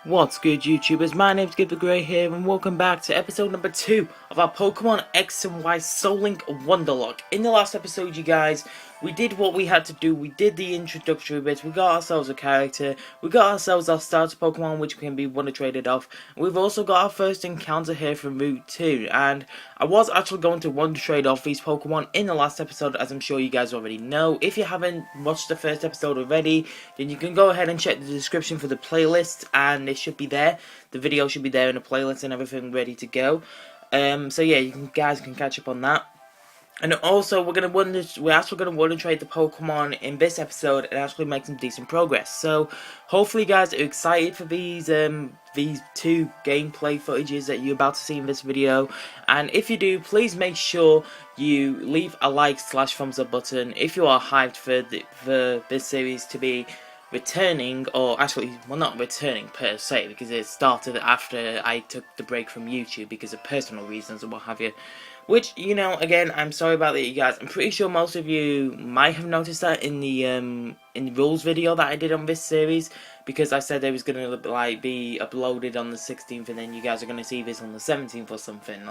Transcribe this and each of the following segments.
What's good, YouTubers? My name's Gib The Great here, and welcome back to episode number 2 of our Pokemon X and Y Soul Link Wonderlocke. In the last episode, you guys, we did what we had to do. We did the introductory bits, we got ourselves a character, we got ourselves our starter Pokemon, which can be WonderTraded off. We've also got our first encounter here from Route 2, and I was actually going to WonderTrade off these Pokemon in the last episode, as I'm sure you guys already know. If you haven't watched the first episode already, then you can go ahead and check the description for the playlist, and it should be there. The video should be there in the playlist and everything ready to go. So yeah, guys can catch up on that. And also, we're actually gonna wonder trade the Pokemon in this episode and actually make some decent progress. So, hopefully, you guys are excited for these two gameplay footages that you're about to see in this video. And if you do, please make sure you leave a like/thumbs up button if you are hyped for this series to be returning, or actually, well, not returning per se, because it started after I took the break from YouTube because of personal reasons and what have you. Which, you know, again, I'm sorry about that, you guys. I'm pretty sure most of you might have noticed that in the rules video that I did on this series, because I said it was gonna like be uploaded on the 16th, and then you guys are gonna see this on the 17th or something,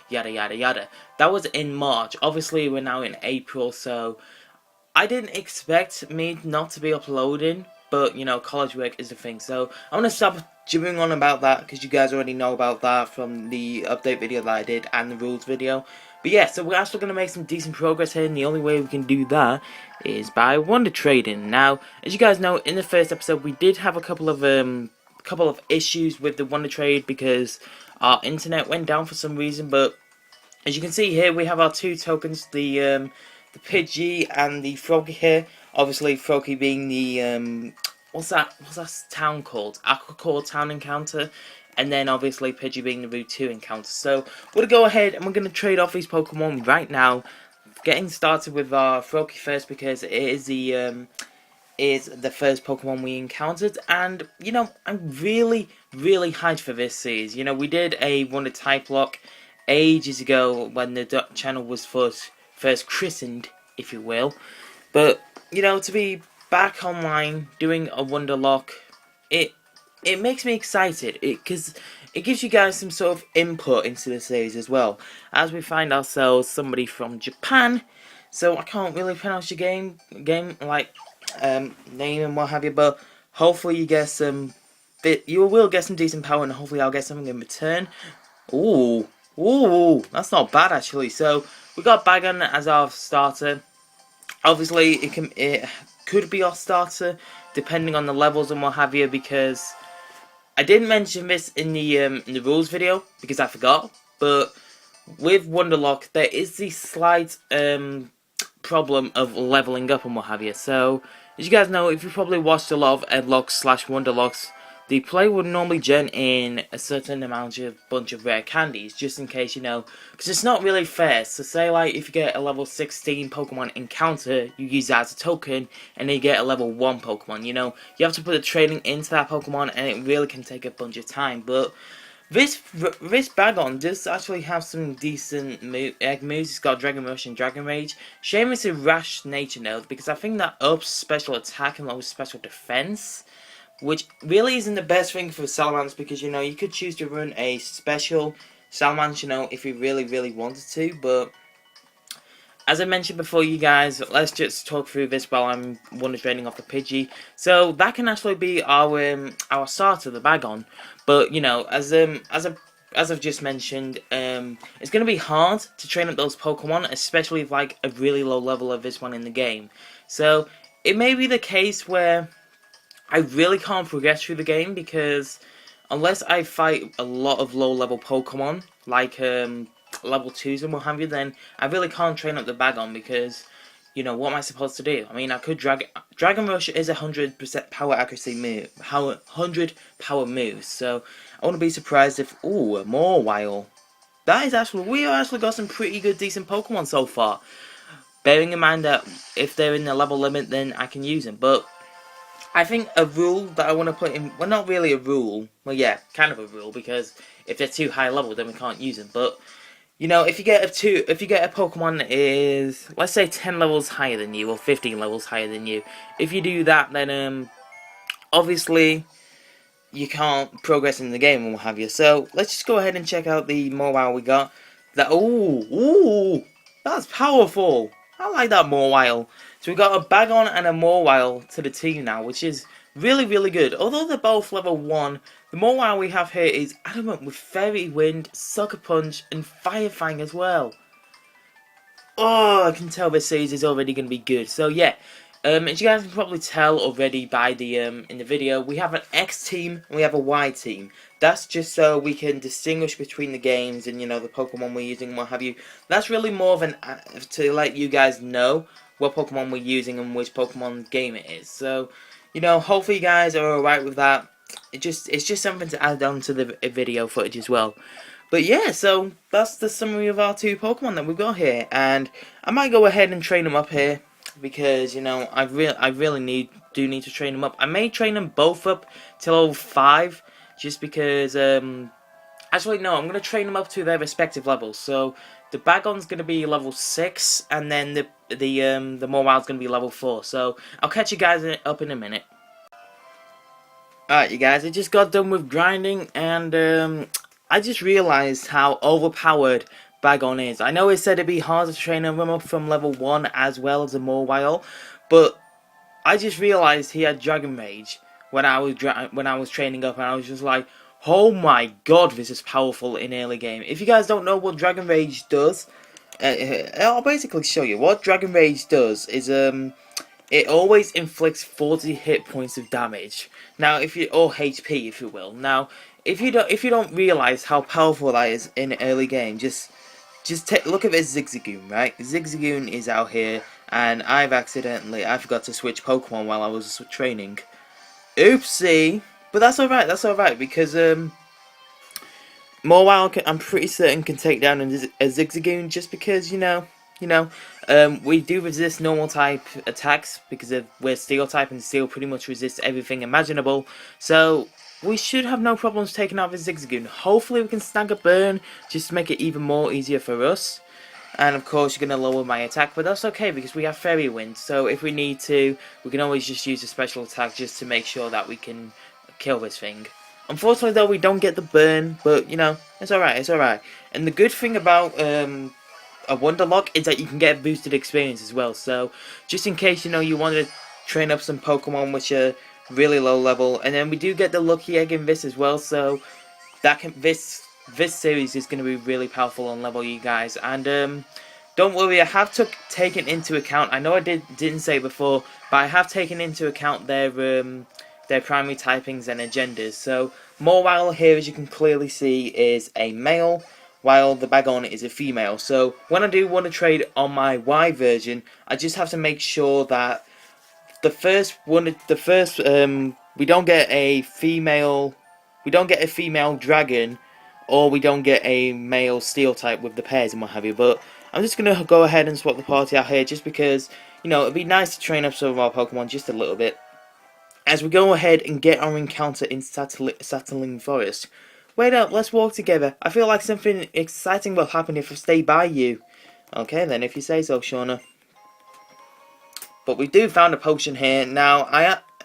yada yada yada. That was in March. Obviously, we're now in April, so I didn't expect me not to be uploading, but, you know, college work is the thing. So I'm going to stop jibbering on about that, because you guys already know about that from the update video that I did and the rules video. But yeah, so we're actually going to make some decent progress here, and the only way we can do that is by WonderTrading. Now, as you guys know, in the first episode, we did have a couple of issues with the WonderTrade because our internet went down for some reason. But as you can see here, we have our two tokens, the Pidgey and the Froggy here. Obviously, Froggy being the what's that town called? Aquacore town encounter, and then obviously Pidgey being the Route 2 encounter. So we're gonna go ahead and we're gonna trade off these Pokemon right now. Getting started with our Froggy first, because it is the first Pokemon we encountered, and you know, I'm really hyped for this series. You know, we did a Wonder Type Lock ages ago when the channel was first christened, if you will. But, you know, to be back online doing a Wonderlocke, it makes me excited, because it gives you guys some sort of input into the series as well, as we find ourselves somebody from Japan. So I can't really pronounce your game like name and what have you, but hopefully you get some you will get some decent power, and hopefully I'll get something in return. Ooh, that's not bad actually. So we got Bagon as our starter. Obviously, it could be our starter depending on the levels and what have you, because I didn't mention this in the rules video because I forgot. But with Wonderlocke, there is the slight problem of leveling up and what have you. So as you guys know, if you probably watched a lot of Edlocks/Wonderlocks, the player would normally gen in a certain bunch of rare candies, just in case, you know, because it's not really fair. So say, like, if you get a level 16 Pokemon encounter, you use that as a token, and then you get a level 1 Pokemon, you know. You have to put the trading into that Pokemon, and it really can take a bunch of time. But this Bagon does actually have some decent egg moves. It's got Dragon Rush and Dragon Rage. Shame it's a rash nature node, because I think that ups special attack and lowers special defense, which really isn't the best thing for Salamence, because, you know, you could choose to run a special Salamence, you know, if you really wanted to. But as I mentioned before, you guys, let's just talk through this while I'm WonderTrading off the Pidgey. So that can actually be our starter, the Bagon. But, you know, as I've just mentioned, it's going to be hard to train up those Pokemon, especially with, like, a really low level of this one in the game. So it may be the case where I really can't progress through the game, because unless I fight a lot of low-level Pokemon, like level 2s and what have you, then I really can't train up the Bagon, because, you know, what am I supposed to do? I mean, I could Dragon Rush is a 100% power accuracy move, 100 power moves, so I wouldn't be surprised if, ooh, a Mawile. We have actually got some pretty good, decent Pokemon so far. Bearing in mind that if they're in the level limit, then I can use them, but I think a rule that I want to put in, well, not really a rule, well, yeah, kind of a rule, because if they're too high level, then we can't use them. But, you know, if you get a Pokemon that is, let's say, 10 levels higher than you, or 15 levels higher than you, if you do that, then obviously you can't progress in the game and what have you. So let's just go ahead and check out the mobile we got. That ooh, that's powerful. I like that mobile. So we got a Bagon and a mobile to the team now, which is really good. Although they're both level 1, the mobile we have here is adamant with Fairy Wind, Sucker Punch, and Fire Fang as well. Oh, I can tell this series is already going to be good. So yeah, as you guys can probably tell already by the in the video, we have an X team and we have a Y team. That's just so we can distinguish between the games and, you know, the Pokemon we're using and what have you. That's really more of an to let you guys know what Pokemon we're using and which Pokemon game it is. So, you know, hopefully you guys are alright with that. It's just something to add on to the video footage as well. But yeah, so that's the summary of our 2 Pokemon that we've got here, and I might go ahead and train them up here because, you know, I really do need to train them up. I may train them both up till level 5, just because actually no, I'm gonna train them up to their respective levels. So the Bagon's gonna be level 6, and then the Mobile's gonna be level 4. So I'll catch you guys up in a minute. Alright, you guys, I just got done with grinding, and I just realised how overpowered Bagon is. I know it said it'd be harder to train him up from level 1 as well as a mobile, but I just realised he had Dragon Rage when I was training up, and I was just like, oh my god, this is powerful in early game. If you guys don't know what Dragon Rage does, I'll basically show you. What Dragon Rage does is it always inflicts 40 hit points of damage. Now, or HP, if you will. Now, if you don't realize how powerful that is in early game, just look at this Zigzagoon, right? Zigzagoon is out here, and I forgot to switch Pokemon while I was training. Oopsie, but that's alright, because Mobile, I'm pretty certain, can take down a Zigzagoon, just because, you know, we do resist normal type attacks because we're Steel type, and Steel pretty much resists everything imaginable. So we should have no problems taking out the Zigzagoon. Hopefully we can snag a burn just to make it even more easier for us. And of course you're going to lower my attack, but that's okay because we have Fairy Wind. So if we need to, we can always just use a special attack just to make sure that we can kill this thing. Unfortunately though, we don't get the burn, but you know, it's alright. And the good thing about a Wonderlocke is that you can get boosted experience as well. So just in case, you know, you want to train up some Pokemon which are really low level, and then we do get the Lucky Egg in this as well, so this series is going to be really powerful on level, you guys. And don't worry, I have taken into account, I know I didn't say it before, but I have taken into account their primary typings and agendas. So Mobile here, as you can clearly see, is a male, while the Bagon is a female. So when I do want to trade on my Y version, I just have to make sure that we don't get a female dragon, or we don't get a male Steel type with the pairs and what have you. But I'm just gonna go ahead and swap the party out here, just because, you know, it'd be nice to train up some of our Pokemon just a little bit as we go ahead and get our encounter in Santalune Forest. Wait up, let's walk together. I feel like something exciting will happen if I stay by you. Okay then, if you say so, Shauna. But we do found a potion here. Now,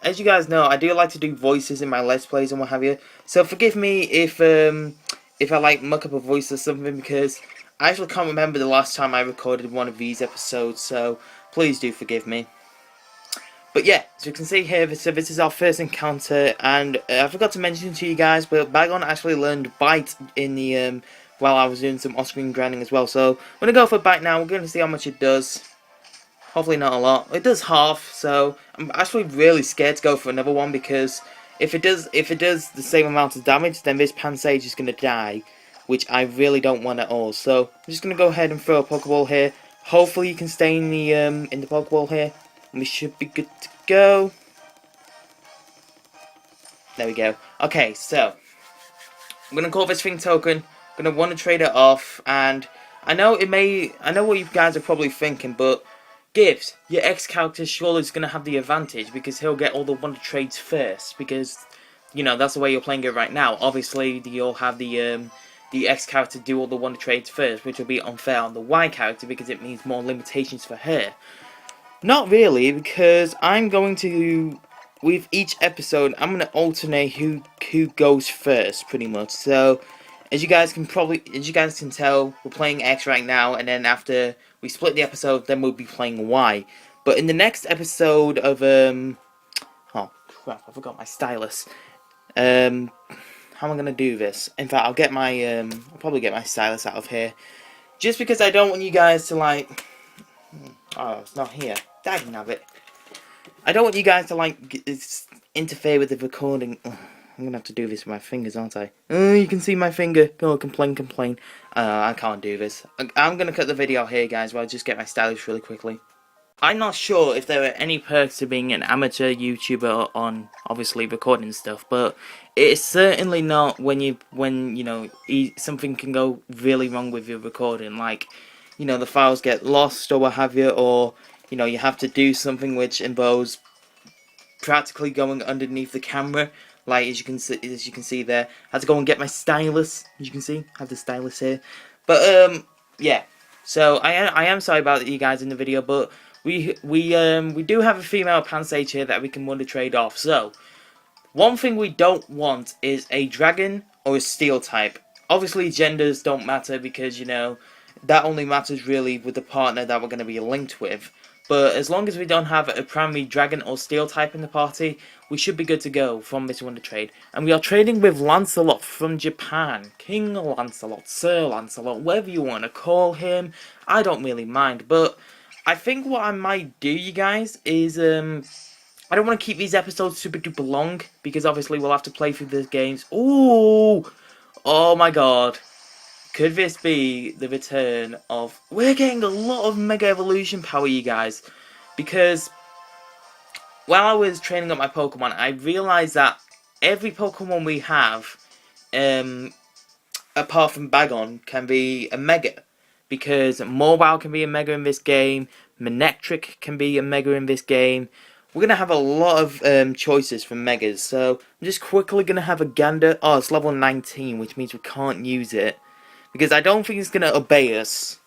as you guys know, I do like to do voices in my Let's Plays and what have you. So forgive me if I like muck up a voice or something, because I actually can't remember the last time I recorded one of these episodes. So please do forgive me. But yeah, as you can see here, so this is our first encounter, and I forgot to mention to you guys, but Bagon actually learned Bite in the while I was doing some off-screen grinding as well. So I'm gonna go for Bite now. We're gonna see how much it does. Hopefully not a lot. It does half, so I'm actually really scared to go for another one, because if it does the same amount of damage, then this Pansage is gonna die, which I really don't want at all. So I'm just gonna go ahead and throw a Pokeball here. Hopefully you can stay in the Pokeball here. We should be good to go. There we go. Okay, so I'm gonna call this thing Token. I'm gonna want to trade it off, and I know what you guys are probably thinking, but Gibbs, your X character surely is gonna have the advantage because he'll get all the Wonder Trades first, because you know that's the way you're playing it right now. Obviously, you'll have the X character do all the Wonder Trades first, which will be unfair on the Y character because it means more limitations for her. Not really, because I'm going to with each episode, I'm gonna alternate who goes first, pretty much. So, as you guys can tell, we're playing X right now, and then after we split the episode, then we'll be playing Y. But in the next episode of oh crap, I forgot my stylus. How am I gonna do this? In fact, I'll probably get my stylus out of here, just because I don't want you guys to like. Oh, it's not here. Dagnabbit. I don't want you guys to like interfere with the recording. Ugh, I'm gonna have to do this with my fingers, aren't I? Oh, you can see my finger. Oh, complain. I can't do this. I'm gonna cut the video here, guys, while I just get my stylus really quickly. I'm not sure if there are any perks to being an amateur YouTuber on obviously recording stuff, but it's certainly not when you know something can go really wrong with your recording, like the files get lost or what have you, or you have to do something which involves practically going underneath the camera, like as you can see there. I had to go and get my stylus. As you can see, I have the stylus here. But yeah. So I am sorry about you guys in the video, but we do have a female pansage here that we can WonderTrade off. So one thing we don't want is a dragon or a steel type. Obviously genders don't matter because that only matters really with the partner that we're going to be linked with. But as long as we don't have a primary dragon or steel type in the party, we should be good to go from this WonderTrade. And we are trading with Lancelot from Japan. King Lancelot, Sir Lancelot, whatever you want to call him. I don't really mind. But I think what I might do, you guys, is I don't want to keep these episodes super duper long, because obviously we'll have to play through the games. Ooh! Oh my god. Could this be the return of... We're getting a lot of Mega Evolution power, you guys. Because while I was training up my Pokemon, I realised that every Pokemon we have, apart from Bagon, can be a Mega. Because Mobile can be a Mega in this game, Manectric can be a Mega in this game. We're going to have a lot of choices for Megas. So I'm just quickly going to have a gander. Oh, it's level 19, which means we can't use it. Because I don't think it's going to obey us.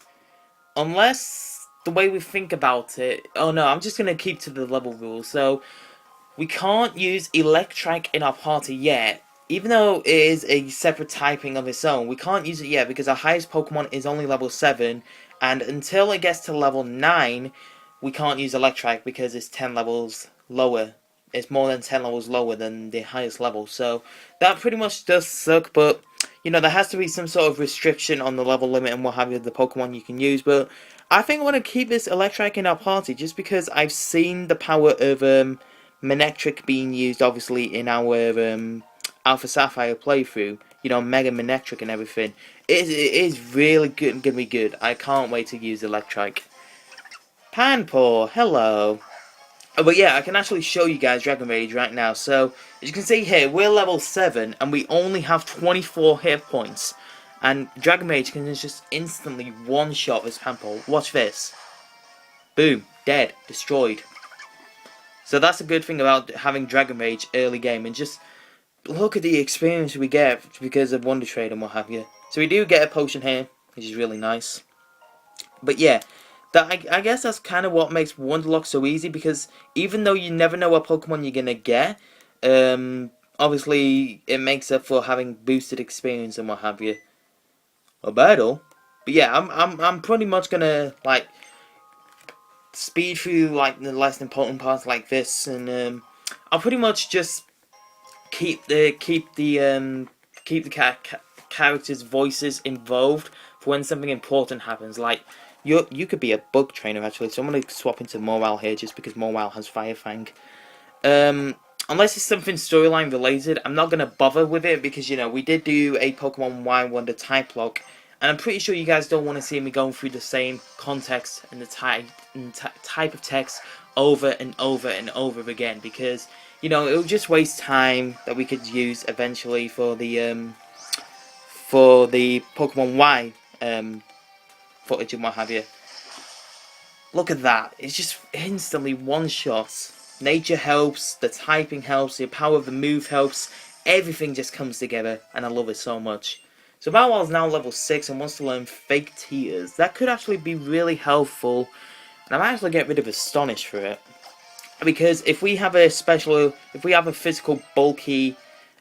Unless the way we think about it... Oh no, I'm just going to keep to the level rules. So, we can't use Electrike in our party yet. Even though it is a separate typing of its own, we can't use it yet because our highest Pokemon is only level 7. And until it gets to level 9, we can't use Electrike because it's 10 levels lower. It's more than 10 levels lower than the highest level. So, that pretty much does suck, but... there has to be some sort of restriction on the level limit and what have you, the Pokemon you can use, but I think I want to keep this Electrike in our party just because I've seen the power of Manectric being used, obviously, in our Alpha Sapphire playthrough, Mega Manectric and everything. It is really going to be good. I can't wait to use Electrike. Panpour, hello. Oh, but yeah, I can actually show you guys Dragon Rage right now. So, as you can see here, we're level 7, and we only have 24 hit points. And Dragon Rage can just instantly one-shot this Panpour. Watch this. Boom. Dead. Destroyed. So that's a good thing about having Dragon Rage early game. And just look at the experience we get because of WonderTrade and what have you. So we do get a potion here, which is really nice. But yeah. I guess that's kind of what makes Wonderlocke so easy, because even though you never know what Pokemon you're gonna get, obviously it makes up for having boosted experience and what have you. A battle, but yeah, I'm pretty much gonna like speed through like the less important parts like this, and I'll pretty much just keep the characters' voices involved for when something important happens, like. You could be a bug trainer actually, so I'm going to swap into Mobile here just because Mobile has Fire Fang. Unless it's something storyline related, I'm not going to bother with it because, we did do a Pokemon Y Wonder type lock, and I'm pretty sure you guys don't want to see me going through the same context and the type of text over and over and over again, because, it'll just waste time that we could use eventually for the Pokemon Y footage and what have you. Look at that. It's just instantly one-shots. Nature helps, the typing helps, the power of the move helps. Everything just comes together, and I love it so much. So Bow is now level 6 and wants to learn Fake Tears. That could actually be really helpful, and I might actually get rid of Astonish for it. Because if we have a physical bulky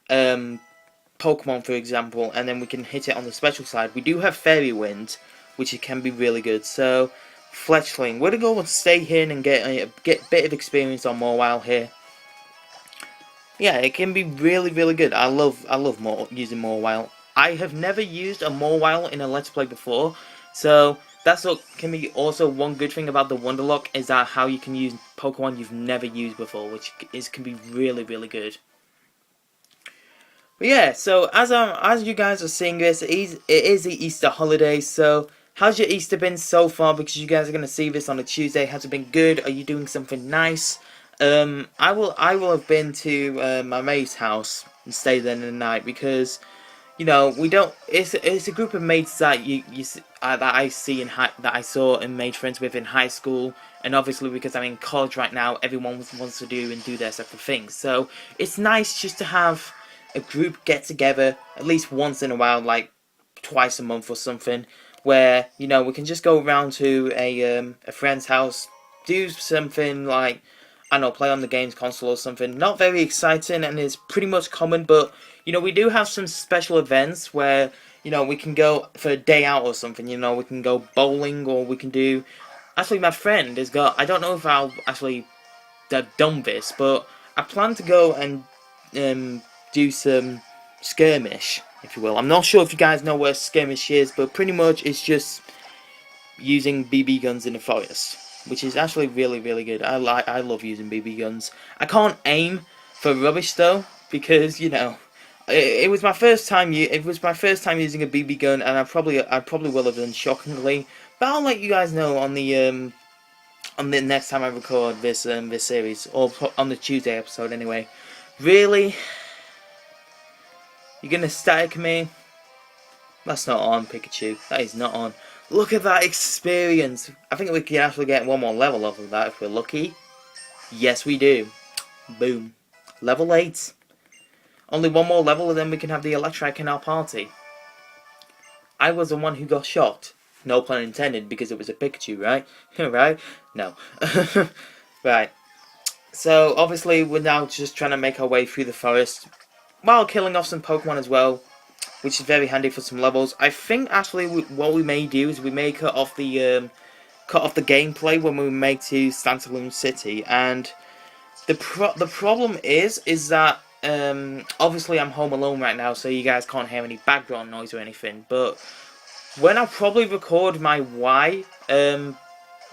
Pokemon, for example, and then we can hit it on the special side, we do have Fairy Wind, which it can be really good. So, Fletchling, we're gonna go and stay here and get a bit of experience on Mawile here. Yeah, it can be really, really good. I love using Mawile. I have never used a Mawile in a Let's Play before, so that's what can be also one good thing about the Wonderlocke, is that how you can use Pokemon you've never used before, which can be really, really good. But yeah, so as you guys are seeing this, it is the Easter holiday. So how's your Easter been so far? Because you guys are gonna see this on a Tuesday. Has it been good? Are you doing something nice? I will have been to my mate's house and stayed there in the night, because you know we don't. It's a group of mates that that I saw and made friends with in high school. And obviously, because I'm in college right now, everyone wants to do their separate things. So it's nice just to have a group get together at least once in a while, like twice a month or something, where you know we can just go around to a friend's house, do something like, I don't know, play on the games console or something. Not very exciting, and it's pretty much common, but you know we do have some special events where you know we can go for a day out or something. You know, we can go bowling, or we can do. Actually, my friend has got. I don't know if I'll actually have done this, but I plan to go and do some skirmish, if you will. I'm not sure if you guys know where skirmish is, but pretty much it's just using BB guns in the forest, which is actually really, really good. I love using BB guns. I can't aim for rubbish though, because you know it was my first time. It was my first time using a BB gun, and I probably will have done shockingly. But I'll let you guys know on the next time I record this series, or on the Tuesday episode anyway. Really? You're gonna static me? That's not on, Pikachu. That is not on. Look at that experience. I think we can actually get one more level off of that if we're lucky. Yes, we do. Boom. Level 8. Only one more level and then we can have the Electrike in our party. I was the one who got shocked. No pun intended, because it was a Pikachu, right? Right? No. Right. So, obviously, we're now just trying to make our way through the forest, while killing off some Pokemon as well, which is very handy for some levels. I think actually what we may do is we may cut off the gameplay when we make to Santalune City, and the problem is that obviously I'm home alone right now, so you guys can't hear any background noise or anything. But when I probably record my Y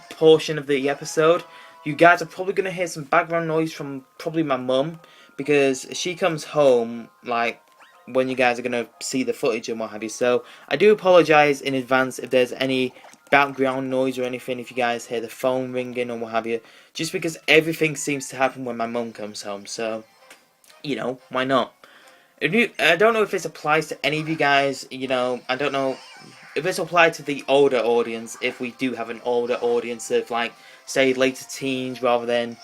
portion of the episode, you guys are probably gonna hear some background noise from probably my mum, because she comes home like when you guys are gonna see the footage and what have you. So I do apologize in advance if there's any background noise or anything, if you guys hear the phone ringing or what have you, just because everything seems to happen when my mum comes home. So you know, why not? I don't know if this applies to any of you guys. You know, I don't know if this applies to the older audience, if we do have an older audience of, like, say, later teens rather than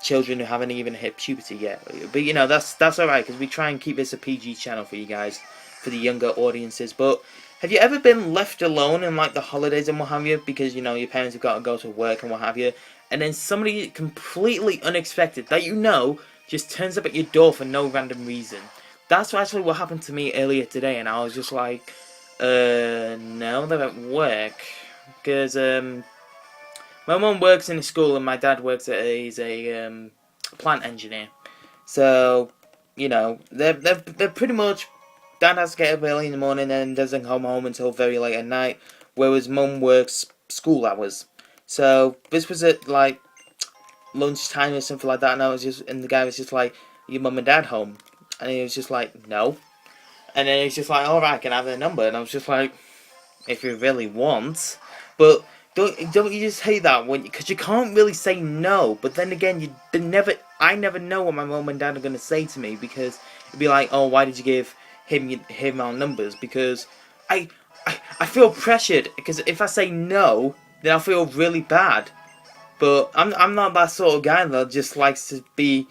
children who haven't even hit puberty yet. But you know, that's alright, because we try and keep this a PG channel for you guys, for the younger audiences. But have you ever been left alone in like the holidays and what have you, because you know your parents have got to go to work and what have you, and then somebody completely unexpected that you know just turns up at your door for no random reason? That's actually what happened to me earlier today, and I was just like, no, they're at work, because my mum works in a school and my dad works he's a plant engineer. So, you know, they're pretty much, dad has to get up early in the morning and doesn't come home until very late at night, whereas mum works school hours. So this was at like lunchtime or something like that, and the guy was just like, "Your mum and dad home?" And he was just like, "No." And then he's just like, "Alright, can I have their number?" And I was just like, "If you really want." But don't you just hate that because you can't really say no, but then again I never know what my mum and dad are gonna say to me, because it'd be like, "Oh, why did you give him our numbers?" Because I feel pressured, because if I say no, then I feel really bad. But I'm not that sort of guy that just likes to be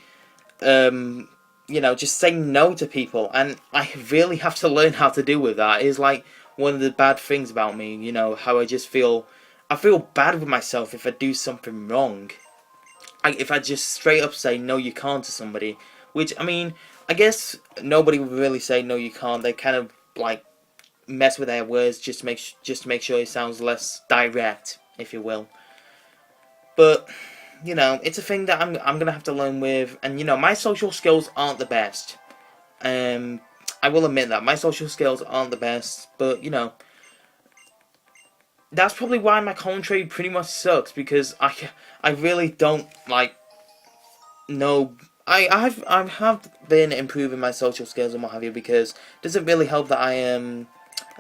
you know, just say no to people, and I really have to learn how to deal with that. It's like one of the bad things about me, you know, how I feel bad with myself if I do something wrong. if I just straight up say no you can't to somebody, which I mean I guess nobody would really say no you can't. They kind of like mess with their words just to make sure it sounds less direct, if you will. But you know, it's a thing that I'm gonna have to learn with, and you know, my social skills aren't the best. I will admit that my social skills aren't the best, but you know, that's probably why my commentary pretty much sucks, because I really don't like know. I have been improving my social skills and what have you, because it doesn't really help that I am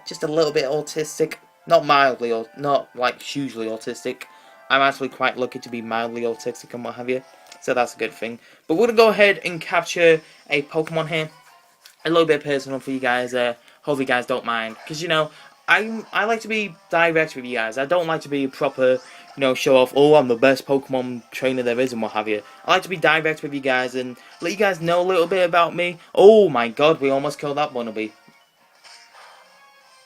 just a little bit autistic, not mildly or not like hugely autistic. I'm actually quite lucky to be mildly autistic and what have you, so that's a good thing. But we're gonna go ahead and capture a Pokemon here, a little bit personal for you guys. Hope you guys don't mind, because you know I like to be direct with you guys. I don't like to be a proper, you know, show off. Oh, I'm the best Pokemon trainer there is and what have you. I like to be direct with you guys and let you guys know a little bit about me. Oh my God, we almost killed that Bunnelby.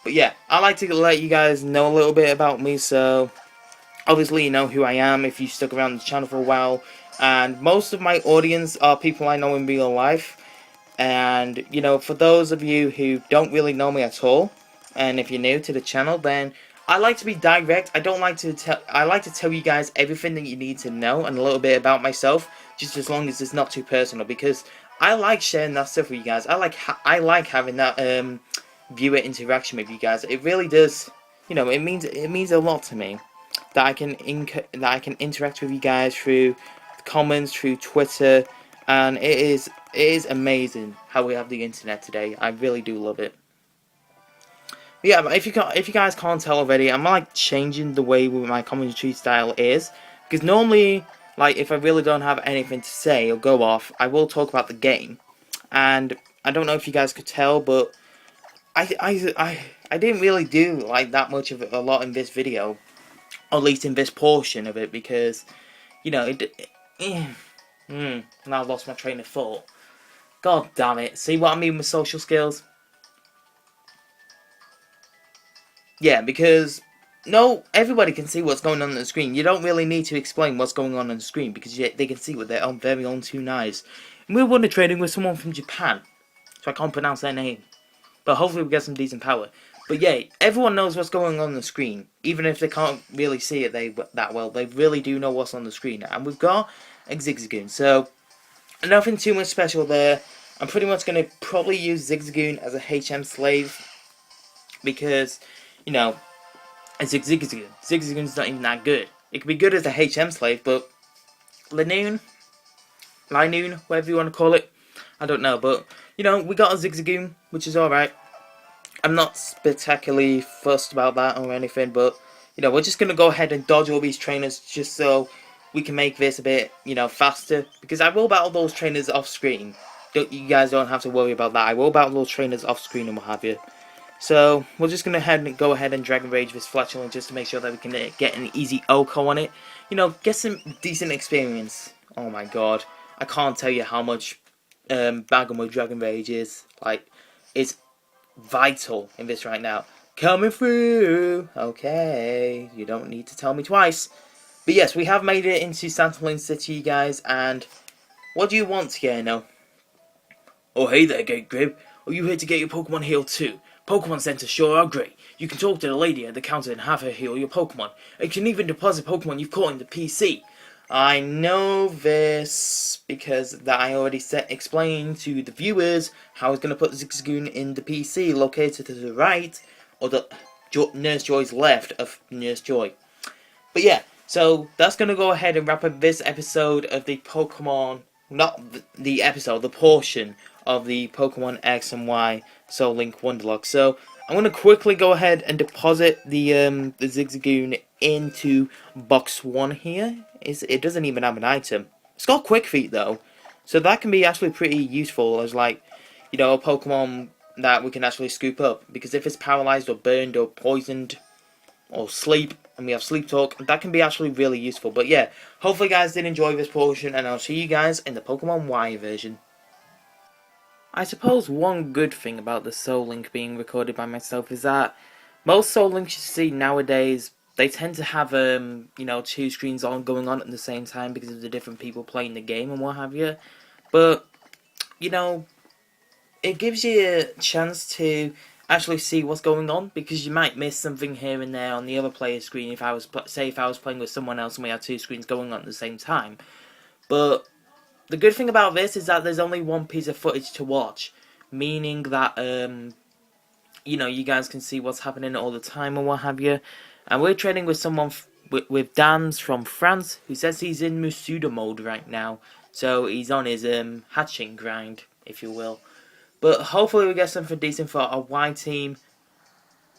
But yeah, I like to let you guys know a little bit about me. So obviously you know who I am if you stuck around the channel for a while. And most of my audience are people I know in real life. And, you know, for those of you who don't really know me at all, and if you're new to the channel, then I like to be direct. I don't like to tell. I like to tell you guys everything that you need to know and a little bit about myself, just as long as it's not too personal. Because I like sharing that stuff with you guys. I like having that viewer interaction with you guys. It really does. You know, it means a lot to me that I can interact with you guys through comments, through Twitter. And it is amazing how we have the internet today. I really do love it. But yeah, but if you guys can't tell already, I'm like changing the way my commentary style is, because normally, like, if I really don't have anything to say or go off, I will talk about the game. And I don't know if you guys could tell, but I didn't really do like that much of a lot in this video, or at least in this portion of it, because you know now I've lost my train of thought. God damn it. See what I mean with social skills? Yeah, because no, everybody can see what's going on the screen. You don't really need to explain what's going on the screen, because they can see with their own very own two eyes. And we're WonderTrading with someone from Japan, so I can't pronounce their name. But hopefully we get some decent power. But yeah, everyone knows what's going on the screen. Even if they can't really see it that well, they really do know what's on the screen. And we've got a Zigzagoon, so nothing too much special there. I'm pretty much going to probably use Zigzagoon as a HM slave, because, you know, a Zigzagoon's not even that good. It could be good as a HM slave, but Linoon, whatever you want to call it, I don't know. But, you know, we got a Zigzagoon, which is alright. I'm not spectacularly fussed about that or anything, but, you know, we're just going to go ahead and dodge all these trainers just so we can make this a bit, you know, faster, because I will battle those trainers off screen. You guys don't have to worry about that. I will battle those trainers off screen and what have you. So we're just gonna go ahead and Dragon Rage this Flatulence just to make sure that we can get an easy OHKO on it. You know, get some decent experience. Oh my God, I can't tell you how much Bagamo Dragon Rage is. Like, it's vital in this right now. Coming through. Okay, you don't need to tell me twice. But yes, we have made it into Santalune City, guys, and what do you want, Tierno? Oh, hey there, Gate Grib. Are you here to get your Pokemon healed too? Pokemon centers sure are great. You can talk to the lady at the counter and have her heal your Pokemon. You can even deposit Pokemon you've caught in the PC. I know this because I already explained to the viewers how I was going to put the Zigzagoon in the PC located to the right, or the Nurse Joy's left of Nurse Joy. But yeah, so that's going to go ahead and wrap up this episode of the Pokemon, not the episode, the portion of the Pokemon X and Y Soul Link Wonderlocke. So I'm going to quickly go ahead and deposit the Zigzagoon into box 1 here. It doesn't even have an item. It's got Quick Feet though, so that can be actually pretty useful as, like, you know, a Pokemon that we can actually scoop up, because if it's paralyzed or burned or poisoned or sleep, and we have Sleep Talk, that can be actually really useful. But yeah, hopefully you guys did enjoy this portion, and I'll see you guys in the Pokemon Y version. I suppose one good thing about the Soul Link being recorded by myself is that most Soul Links you see nowadays they tend to have you know, two screens on going on at the same time because of the different people playing the game and what have you. But you know, it gives you a chance to actually see what's going on, because you might miss something here and there on the other player's screen if I was if I was playing with someone else and we had two screens going on at the same time. But the good thing about this is that there's only one piece of footage to watch, meaning that you know, you guys can see what's happening all the time and what have you. And we're trading with someone with Dams from France, who says he's in Musuda mode right now, so he's on his hatching grind, if you will. But hopefully we get something decent for our Y team.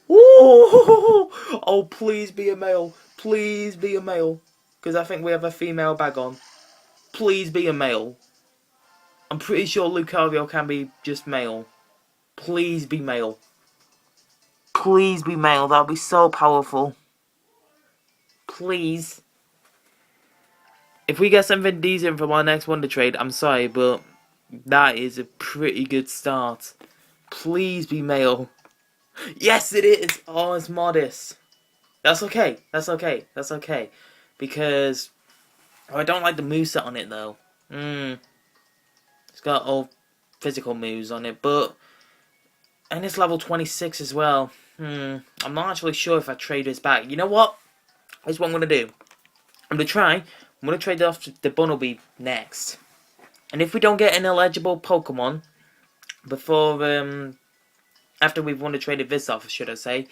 Ooh! Oh, please be a male. Please be a male. Because I think we have a female bag on. Please be a male. I'm pretty sure Lucario can be just male. Please be male. Please be male. That would be so powerful. Please. If we get something decent from our next WonderTrade, I'm sorry, but that is a pretty good start. Please be male. Yes, it is. Oh, it's modest. That's okay. That's okay. That's okay. Because I don't like the moveset on it, though. It's got all physical moves on it, but... And it's level 26 as well. I'm not actually sure if I trade this back. You know what? Here's what I'm going to do. I'm going to try. I'm going to trade off the Bunnelby next. And if we don't get an eligible Pokemon before... after we've WonderTraded this off, should I say,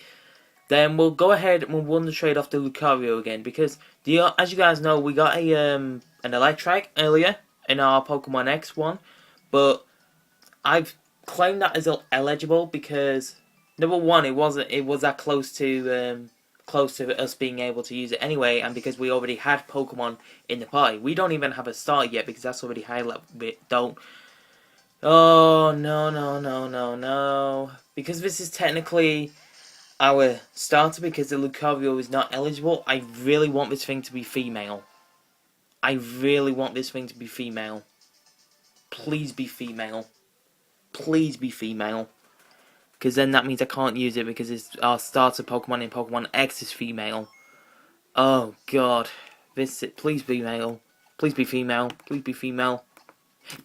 then we'll go ahead and we'll WonderTrade off the Lucario again, because as you guys know, we got a an Electric earlier in our Pokemon X one, but I've claimed that as eligible because number one, it was that close to us being able to use it anyway, and because we already had Pokemon in the party. We don't even have a start yet because that's already high level. Don't. Oh, no. Because this is technically our starter, because the Lucario is not eligible, I really want this thing to be female. I really want this thing to be female. Please be female. Please be female. Because then that means I can't use it because it's our starter Pokemon in Pokemon X is female. Oh, God. Please be male. Please be female. Please be female.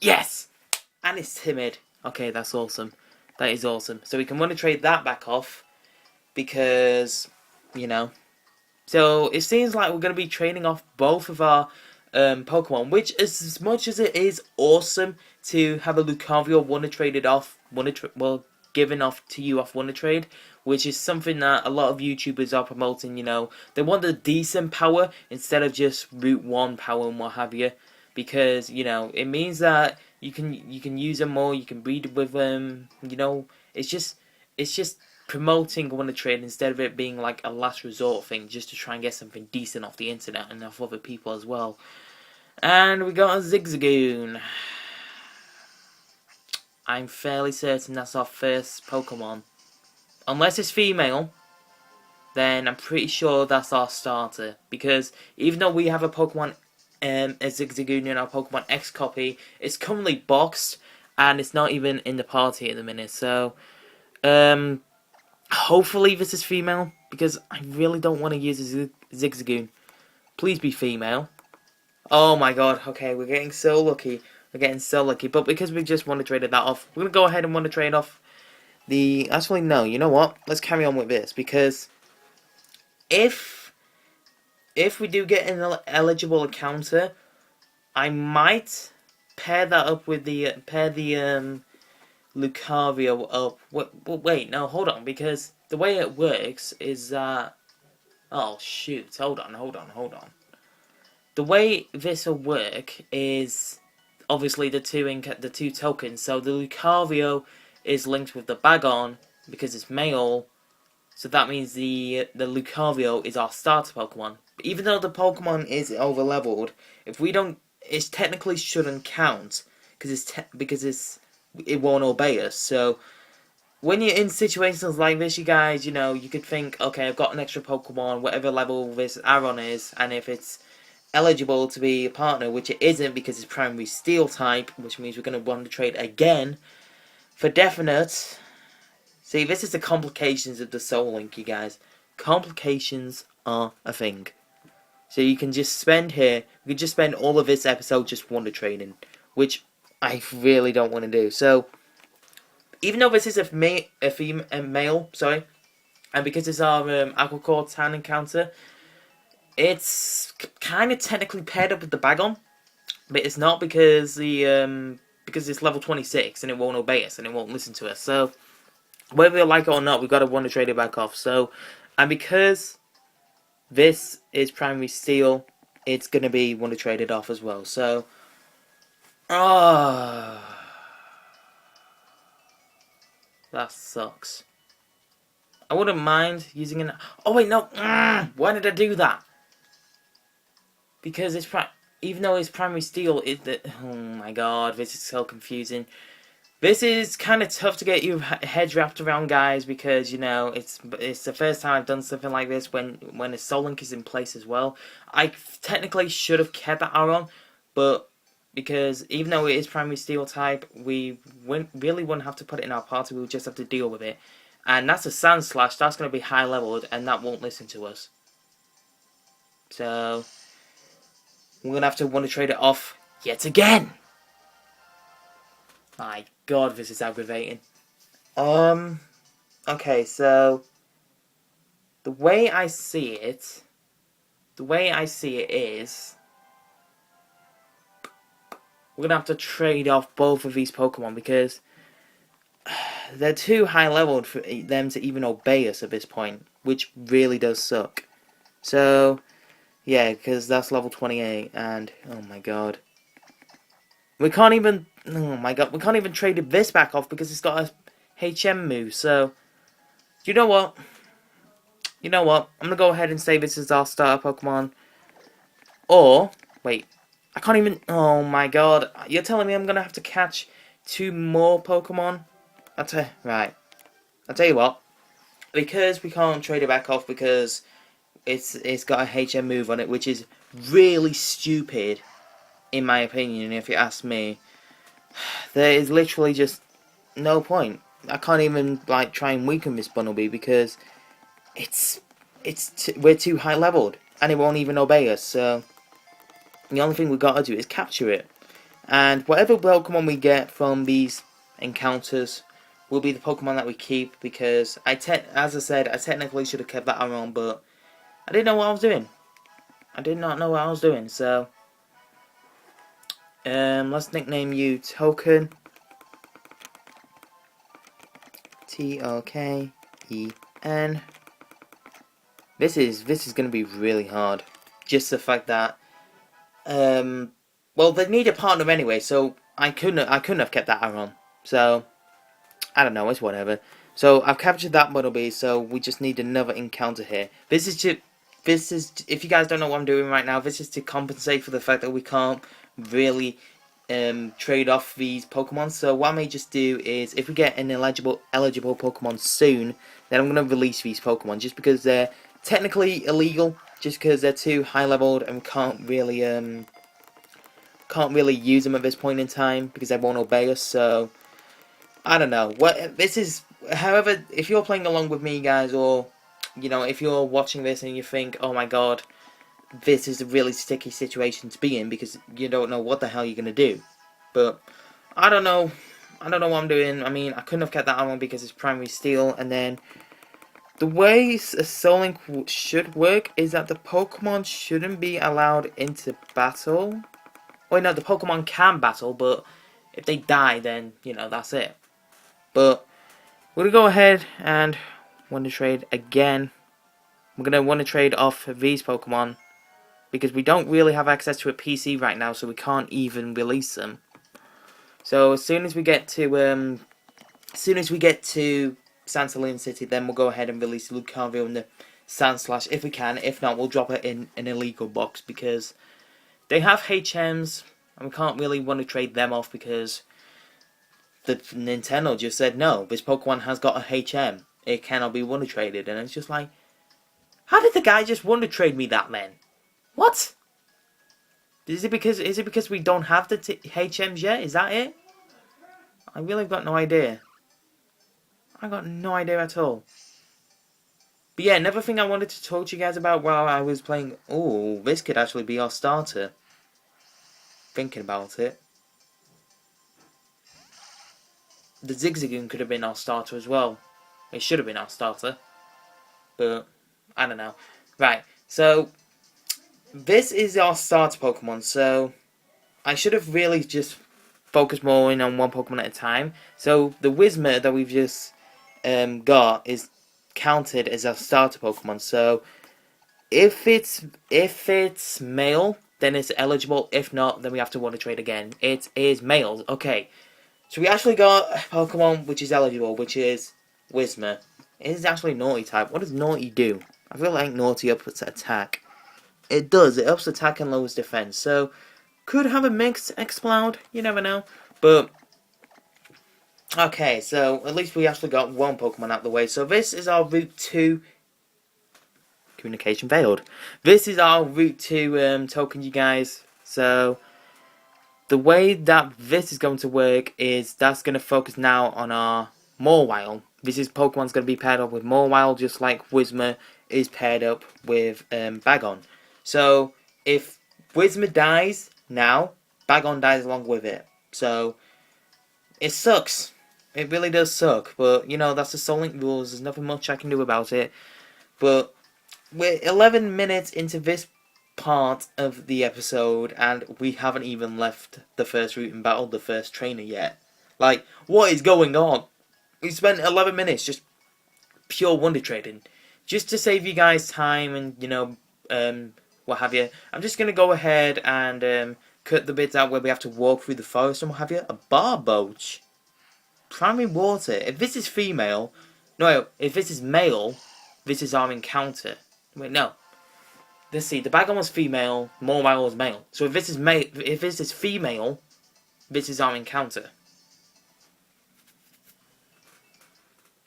Yes! And it's timid. Okay, that's awesome. That is awesome. So we can WonderTrade that back off. Because, you know. So it seems like we're going to be trading off both of our Pokemon. Which, as much as it is awesome to have a Lucario WonderTraded off. Given off to you off WonderTrade. Which is something that a lot of YouTubers are promoting, you know. They want the decent power instead of just Route 1 power and what have you. Because, you know, it means that you can use them more, you can breed with them, you know. It's just promoting WonderTrade instead of it being like a last resort thing just to try and get something decent off the internet and off other people as well. And we got a Zigzagoon. I'm fairly certain that's our first Pokemon. Unless it's female, then I'm pretty sure that's our starter. Because even though we have a Pokemon, a Zigzagoon in our Pokemon X copy, it's currently boxed and it's not even in the party at the minute. So, hopefully this is female, because I really don't want to use a Zigzagoon. Please be female. Oh my god, okay, we're getting so lucky. We're getting so lucky. But because we just WonderTraded that off, we're going to go ahead and WonderTrade off the... Actually, no, you know what? Let's carry on with this, because if we do get an eligible encounter, I might pair that up with the... Lucario up. Wait, no, hold on, because the way it works is that... Oh, shoot, hold on. The way this will work is obviously the two tokens. So the Lucario is linked with the Bagon because it's male. So that means the Lucario is our starter Pokemon. But even though the Pokemon is over leveled, if we don't, it technically shouldn't count because it won't obey us. So when you're in situations like this, you guys, you know, you could think, okay, I've got an extra Pokemon, whatever level this Aron is, and if it's eligible to be a partner, which it isn't because it's primary steel type, which means we're going to WonderTrade again for definite. See, this is the complications of the Soul Link, you guys. Complications are a thing. So you can just spend here, you can just spend all of this episode just Wonder Trading, which I really don't want to do. So, even though this is a male, sorry, and because it's our Aquacore Tan encounter, it's kind of technically paired up with the Bagon, but it's not because because it's level 26 and it won't obey us and it won't listen to us. So, whether we like it or not, we've got to Wonder Trade it back off. So, and because this is primary steel, it's going to be Wonder Traded off as well. So, that sucks. I wouldn't mind using an... Oh wait, no! Why did I do that? Because it's even though it's primary steel, oh my god, this is so confusing. This is kind of tough to get your head wrapped around, guys, because, you know, it's the first time I've done something like this when a Soul Link is in place as well. I technically should have kept that Aron, but because even though it is primary steel type, we really wouldn't have to put it in our party, we would just have to deal with it. And that's a Sand Slash, that's going to be high leveled, and that won't listen to us. So, we're going to have to want to trade it off yet again. My god, this is aggravating. Okay, so the way I see it is we're gonna have to trade off both of these Pokemon because they're too high leveled for them to even obey us at this point, which really does suck. So, yeah, because that's level 28, and oh my god. We can't even, oh my god, we can't even trade this back off because it's got a HM move, so, you know what? I'm gonna go ahead and say this is our starter Pokemon. Or, wait, I can't even, oh my god, you're telling me I'm gonna have to catch 2 more Pokemon? Right, I'll tell you what, because we can't trade it back off because it's got a HM move on it, which is really stupid. In my opinion, if you ask me, there is literally just no point. I can't even like try and weaken this Bunnelby because we're too high leveled and it won't even obey us. So the only thing we got to do is capture it, and whatever Pokemon we get from these encounters will be the Pokemon that we keep. Because as I said, I technically should have kept that around, but I didn't know what I was doing. I did not know what I was doing. So. Let's nickname you Token. Token. This is gonna be really hard. Just the fact that well, they need a partner anyway, so I couldn't have kept that Aron. So I don't know, it's whatever. So I've captured that Bunnelby, so we just need another encounter here. This is if you guys don't know what I'm doing right now, this is to compensate for the fact that we can't really trade off these Pokemon. So what I may just do is, if we get an eligible Pokemon soon, then I'm going to release these Pokemon, just because they're technically illegal, just because they're too high leveled and we can't really use them at this point in time because they won't obey us. So I don't know what this is. However, if you're playing along with me, guys, or you know, if you're watching this and you think, oh my god, this is a really sticky situation to be in because you don't know what the hell you're going to do. But I don't know what I'm doing. I mean, I couldn't have kept that on because it's primary steel. And then the way a Soul Link should work is that the Pokemon shouldn't be allowed into battle. Wait, no, the Pokemon can battle, but if they die, then, you know, that's it. But we're going to go ahead and Wonder Trade again. We're going to Wonder Trade off these Pokemon, because we don't really have access to a PC right now, so we can't even release them. So as soon as we get to Santalune City, then we'll go ahead and release Lucario and the Sand Slash if we can. If not, we'll drop it in an illegal box because they have HMs and we can't really want to trade them off because the Nintendo just said no, this Pokemon has got a HM. It cannot be Wonder Traded, and it's just like, how did the guy just Wonder Trade me that then? What? Is it because we don't have the HMs yet? Is that it? I really got no idea. I got no idea at all. But yeah, another thing I wanted to talk to you guys about while I was playing. Oh, this could actually be our starter. Thinking about it. The Zigzagoon could have been our starter as well. It should have been our starter. But, I don't know. Right, so, this is our starter Pokemon, so I should have really just focused more in on one Pokemon at a time. So, the Whismur that we've just got is counted as our starter Pokemon, so if it's male, then it's eligible. If not, then we have to WonderTrade again. It is male. Okay. So we actually got a Pokemon which is eligible, which is Whismur. It is actually Naughty type. What does Naughty do? I feel like Naughty ups attack. It does. It ups attack and lowers defense. So, could have a mixed Explode. You never know. But, okay. So, at least we actually got one Pokemon out of the way. So, this is our Route 2. Communication failed. This is our Route 2 token, you guys. So, the way that this is going to work is that's going to focus now on our Mawile. This is Pokemon's going to be paired up with Mawile, just like Whismur is paired up with Bagon. So, if Whismur dies now, Bagon dies along with it. So, it sucks. It really does suck. But, you know, that's the Soul Link rules. There's nothing much I can do about it. But, we're 11 minutes into this part of the episode, and we haven't even left the first route and battled the first trainer yet. Like, what is going on? We spent 11 minutes just pure wonder trading. Just to save you guys time and, you know, what have you. I'm just going to go ahead and cut the bits out where we have to walk through the forest and what have you. A Barboach. Primary water. If this is female... No, if this is male, this is our encounter. Wait, no. Let's see. The Bagon was female. Mawile was male. So if this is female, this is our encounter.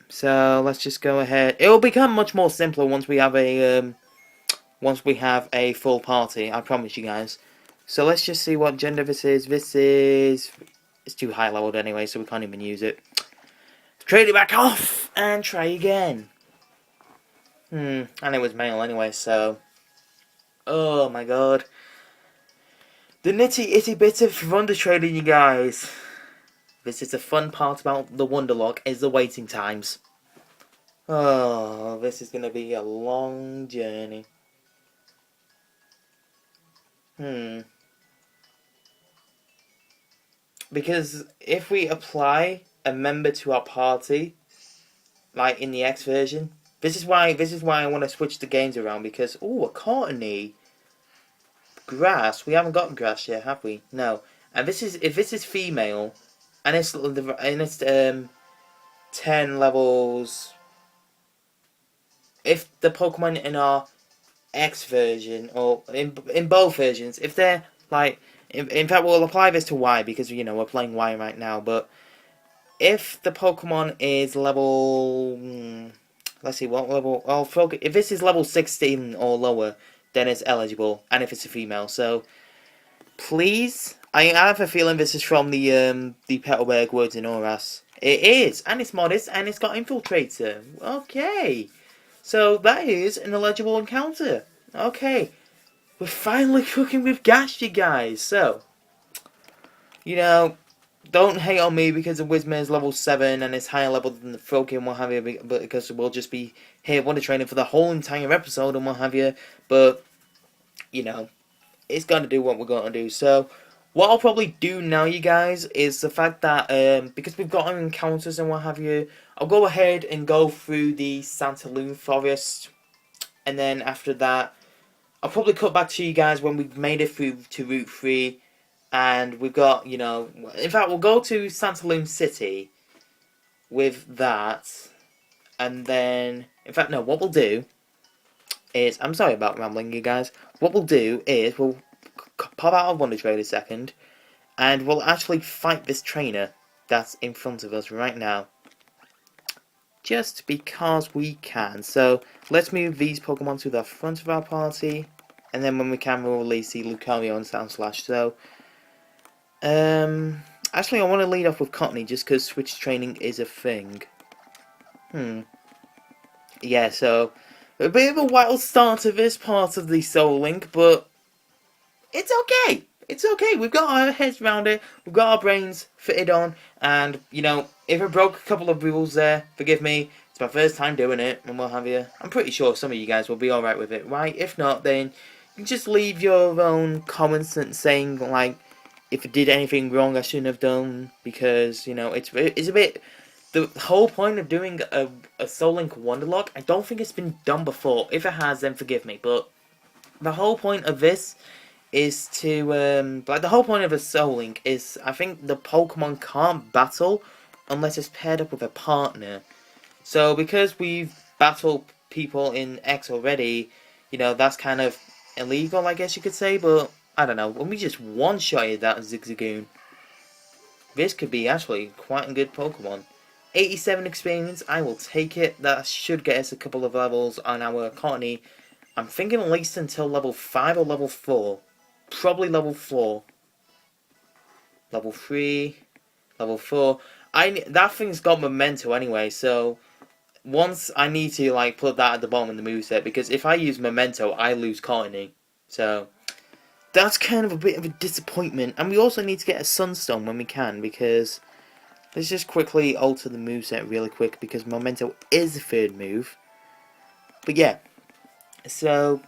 So let's just go ahead. It will become much more simpler once we have a full party. I promise you guys. So let's just see what gender this is. It's too high leveled anyway, so we can't even use it. Trade it back off and try again. And it was male anyway, so. Oh my god. The nitty itty bit of WonderTrading, you guys. This is the fun part about the Wonderlocke, is the waiting times. Oh, this is going to be a long journey. Because if we apply a member to our party, like in the X version, this is why I want to switch the games around, because, oh, a Courtney. Grass. We haven't got grass yet, have we? No. And if this is female, and it's 10 levels. If the Pokemon in our X version, or in both versions, if they're like, in fact, we'll apply this to Y because, you know, we're playing Y right now. But if the Pokemon is level, let's see what level. If this is level 16 or lower, then it's eligible, and if it's a female. So please, I have a feeling this is from the Petalburg Woods in Oras. It is, and it's modest, and it's got Infiltrator. Okay. So that is an eligible encounter. Okay. We're finally cooking with gas, you guys. So, you know, don't hate on me because the Whismur is level 7 and it's higher level than the Froakie and what have you, but because we'll just be here Wonder Training for the whole entire episode and what have you. But, you know, it's going to do what we're going to do. So, what I'll probably do now, you guys, is the fact that, because we've got our encounters and what have you, I'll go ahead and go through the Santalune Forest, and then after that, I'll probably cut back to you guys when we've made it through to Route 3, and we've got, you know, in fact, we'll go to Santalune City with that, and then, in fact, no, what we'll do is, I'm sorry about rambling, you guys, what we'll do is, we'll pop out of WonderTrade a second, and we'll actually fight this trainer that's in front of us right now. Just because we can. So, let's move these Pokemon to the front of our party, and then when we can, we'll release the Lucario and Sandslash. So, actually, I want to lead off with Cottony, just because switch training is a thing. Yeah, so, A bit of a wild start to this part of the Soul Link, but it's okay. It's okay. We've got our heads around it. We've got our brains fitted on. And, you know, if I broke a couple of rules there, forgive me. It's my first time doing it, and what have you. I'm pretty sure some of you guys will be alright with it, right? If not, then you can just leave your own comments and saying, like, if I did anything wrong I shouldn't have done. Because, you know, it's a bit... The whole point of doing a Soul Link Wonderlocke, I don't think it's been done before. If it has, then forgive me. But the whole point of this is to, the whole point of a Soul Link is, I think the Pokemon can't battle unless it's paired up with a partner. So, because we've battled people in X already, you know, that's kind of illegal, I guess you could say, but, I don't know, when we just one-shotted that Zigzagoon, this could be actually quite a good Pokemon. 87 experience, I will take it. That should get us a couple of levels on our Cottony. I'm thinking at least until level 5 or level 4. Probably level 4. Level 3. Level 4. That thing's got Memento anyway, so... Once I need to, like, put that at the bottom of the moveset, because if I use Memento, I lose Cottony. So... That's kind of a bit of a disappointment. And we also need to get a Sunstone when we can, because... Let's just quickly alter the moveset really quick, because Memento is the third move. But yeah, so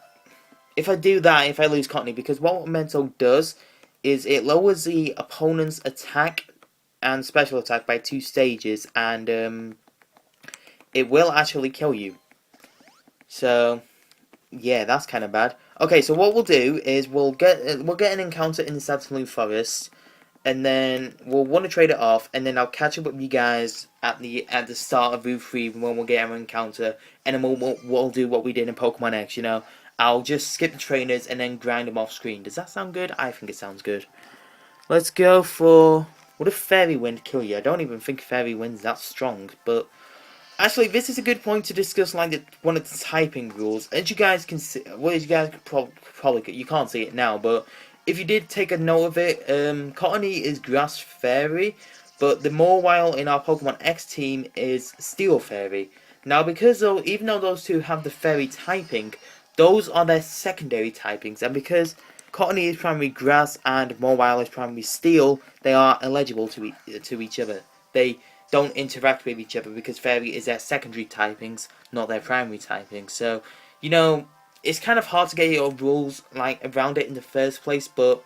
if I do that, if I lose Cottony, because what Memento does is it lowers the opponent's attack and special attack by 2 stages, and it will actually kill you. So yeah, that's kind of bad. Okay, so what we'll do is we'll get an encounter in the Santalune Forest. And then we'll WonderTrade it off, and then I'll catch up with you guys at the start of Route 3 when we'll get our encounter, and then we'll do what we did in Pokemon X, you know. I'll just skip the trainers and then grind them off screen. Does that sound good? I think it sounds good. Let's go for... What if Fairy Wind kill you? I don't even think Fairy Wind's that strong, but... Actually, this is a good point to discuss, like, one of the typing rules. As you guys can see... Well, as you guys probably... You can't see it now, but... If you did take a note of it, Cottony is Grass Fairy, but the Mawile in our Pokemon X team is Steel Fairy. Now, because even though those two have the Fairy typing, those are their secondary typings, and because Cottony is primarily Grass and Mawile is primarily Steel, they are eligible to each other. They don't interact with each other because Fairy is their secondary typings, not their primary typings. So, you know... It's kind of hard to get your rules like around it in the first place, but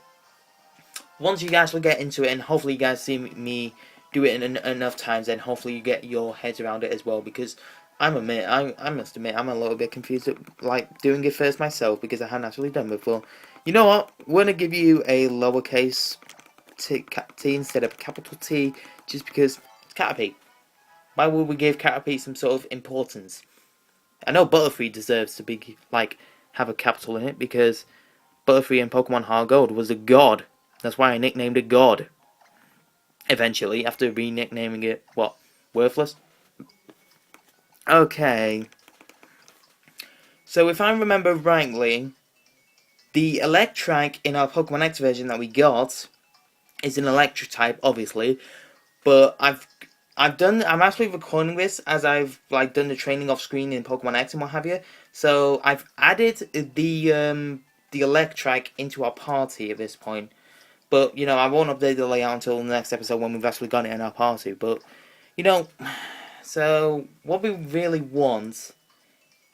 once you guys will get into it, and hopefully you guys see me do it enough times, then hopefully you get your heads around it as well. Because I must admit, I'm a little bit confused at like doing it first myself because I hadn't actually done it before. You know what? We're gonna give you a lowercase t instead of capital T, just because it's Caterpie. Why would we give Caterpie some sort of importance? I know Butterfree deserves to be, like, have a capital in it, because Butterfree in Pokemon Heart Gold was a god. That's why I nicknamed it God. Eventually, after re-nicknaming it, what, Worthless? Okay. So, if I remember rightly, the Electrike in our Pokemon X version that we got is an Electric type, obviously, but I'm actually recording this as I've like done the training off screen in Pokemon X and what have you. So I've added the Electrike into our party at this point. But you know, I won't update the layout until the next episode when we've actually got it in our party. But you know, so what we really want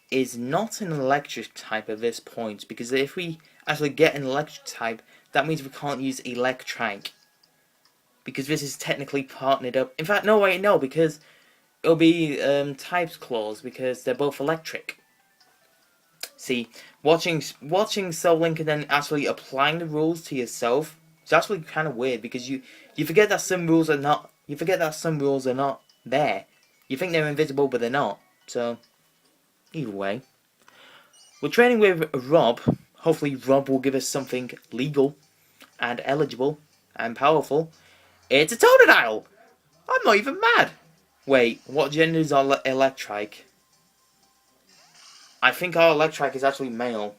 is not an Electric type at this point, because if we actually get an Electric type, that means we can't use Electrike. Because this is technically partnered up. In fact, no, wait, no, because it'll be types clause, because they're both electric. See, watching Soul Link and then actually applying the rules to yourself is actually kind of weird, because you forget that some rules are not. You forget that some rules are not there. You think they're invisible, but they're not. So, either way, we're training with Rob. Hopefully, Rob will give us something legal and eligible and powerful. It's a Totodile! I'm not even mad! Wait, what gender is our Electrike? I think our Electrike is actually male.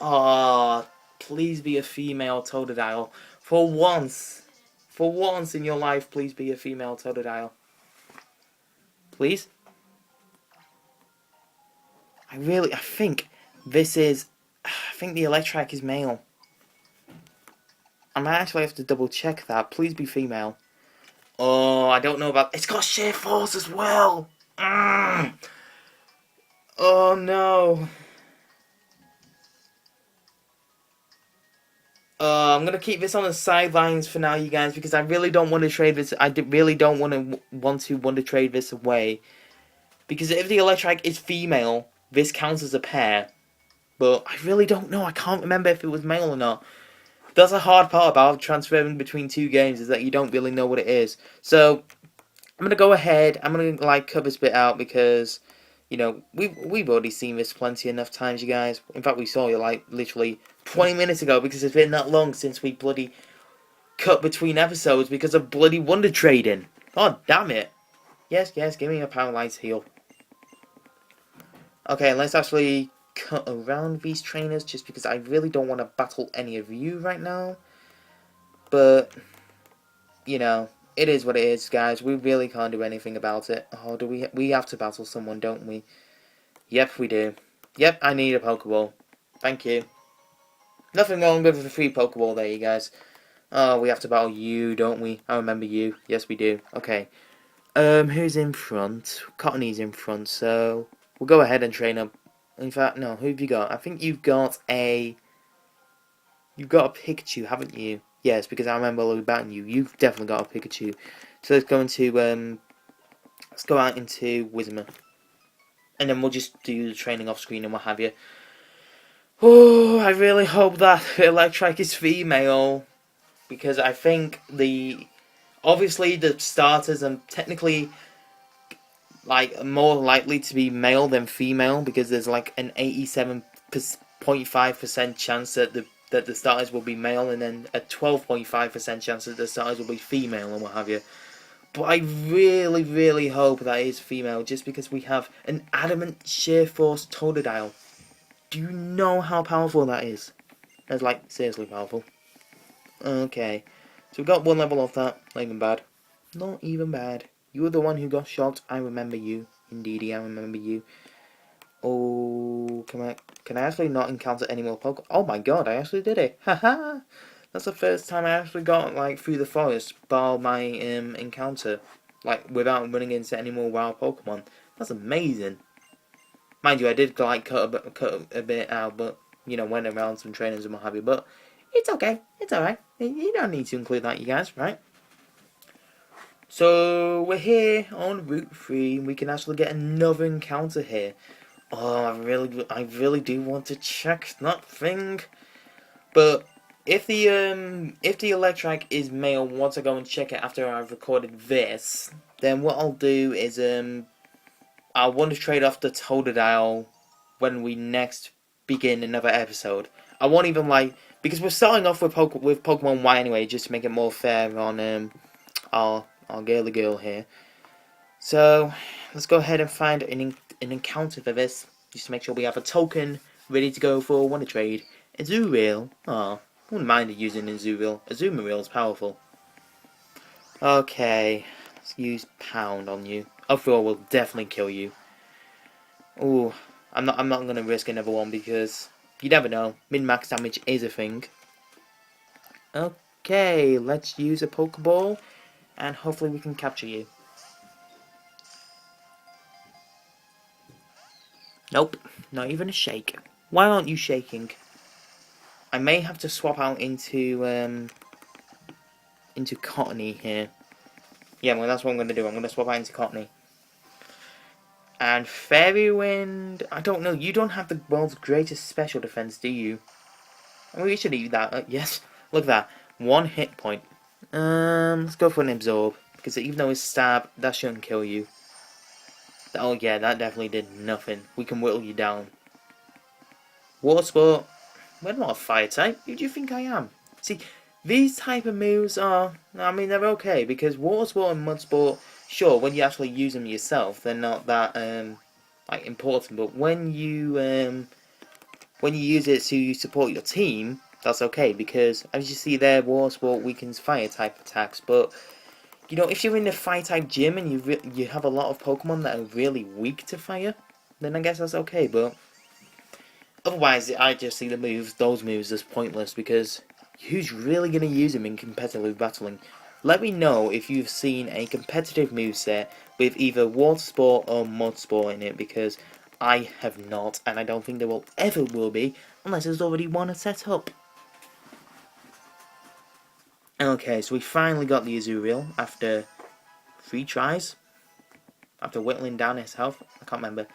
Ah, please be a female Totodile. For once in your life, please be a female Totodile. Please? I think this is, I think the Electrike is male. I might actually have to double check that. Please be female. Oh, I don't know about, it's got sheer force as well. Oh no. I'm gonna keep this on the sidelines for now, you guys, because I really don't want to trade this. Really don't want to trade this away, because if the Electrike is female, this counts as a pair. But I really don't know. I can't remember if it was male or not. That's a hard part about transferring between two games, is that you don't really know what it is. So I'm gonna go ahead. I'm gonna like cut this bit out because, you know, we've already seen this plenty enough times, you guys. In fact, we saw it like literally 20 minutes ago, because it's been that long since we bloody cut between episodes because of bloody WonderTrading. God damn it! Yes, give me a paralyzed heal. Okay, let's actually cut around these trainers, just because I really don't want to battle any of you right now. But, you know, it is what it is, guys. We really can't do anything about it. Oh, do we have to battle someone, don't we? Yep, we do. Yep, I need a Pokeball. Thank you. Nothing wrong with the free Pokeball there, you guys. Oh, we have to battle you, don't we? I remember you. Yes, we do. Okay. Who's in front? Cottony's in front, so we'll go ahead and train up. In fact, no, who have you got? I think you've got a Pikachu, haven't you? Yes, because I remember batting you. You've definitely got a Pikachu. So let's go out into Whismer. And then we'll just do the training off screen and what have you. Oh, I really hope that Electrike is female, because I think obviously the starters are technically like more likely to be male than female, because there's like an 87.5% chance that the starters will be male, and then a 12.5% chance that the starters will be female and what have you. But I really, really hope that is female, just because we have an Adamant Sheer Force Totodile. Do you know how powerful that is? That's like seriously powerful. Okay, so we got one level off that. Not even bad. Not even bad. You were the one who got shocked. I remember you. Indeedy, I remember you. Oh, can I actually not encounter any more Pokemon? Oh my god, I actually did it. Haha! That's the first time I actually got like through the forest bar my encounter, like without running into any more wild Pokemon. That's amazing. Mind you, I did like cut a bit out, but you know, went around some trainers and what have you. But it's okay. It's alright. You don't need to include that, you guys, right? So we're here on Route 3, and we can actually get another encounter here. Oh, I really do want to check that thing. But if the Electrike is male, once I go and check it after I've recorded this, then what I'll do is I'll want to trade off the Totodile when we next begin another episode. I won't even because we're starting off with Pokemon Y anyway, just to make it more fair on our girly girl here. So let's go ahead and find an encounter for this, just to make sure we have a token ready to go for WonderTrade. Azurill. Oh, I wouldn't mind using Azurill. Azumarill is powerful. Okay, let's use Pound on you. Overall will definitely kill you. Ooh, I'm not gonna risk another one, because you never know. Min-max damage is a thing. Okay, let's use a Pokeball, and hopefully we can capture you. Nope, not even a shake. Why aren't you shaking? I may have to swap out into Cottony here. Yeah, well, that's what I'm going to do. I'm going to swap out into Cottony. And Fairy Wind, I don't know. You don't have the world's greatest special defense, do you? I mean, we should eat that. Yes, look at that. 1 hit point. Let's go for an Absorb, because even though it's Stab, that shouldn't kill you. Oh yeah, that definitely did nothing. We can whittle you down. Water Sport. We're not a fire type. Who do you think I am? See, these type of moves are, I mean, they're okay, because Water Sport and Mud Sport, sure, when you actually use them yourself, they're not that like important. But when you use it to support your team, that's okay, because as you see there, Water Sport weakens fire type attacks. But you know, if you're in the fire type gym and you have a lot of Pokemon that are really weak to fire, then I guess that's okay, but otherwise, I just see those moves as pointless, because who's really going to use them in competitive battling? Let me know if you've seen a competitive moveset with either Water Sport or Mud Sport in it, because I have not, and I don't think there will ever will be, unless there's already one set up. Okay, so we finally got the Azuriel after 3 tries. After whittling down his health, I can't remember.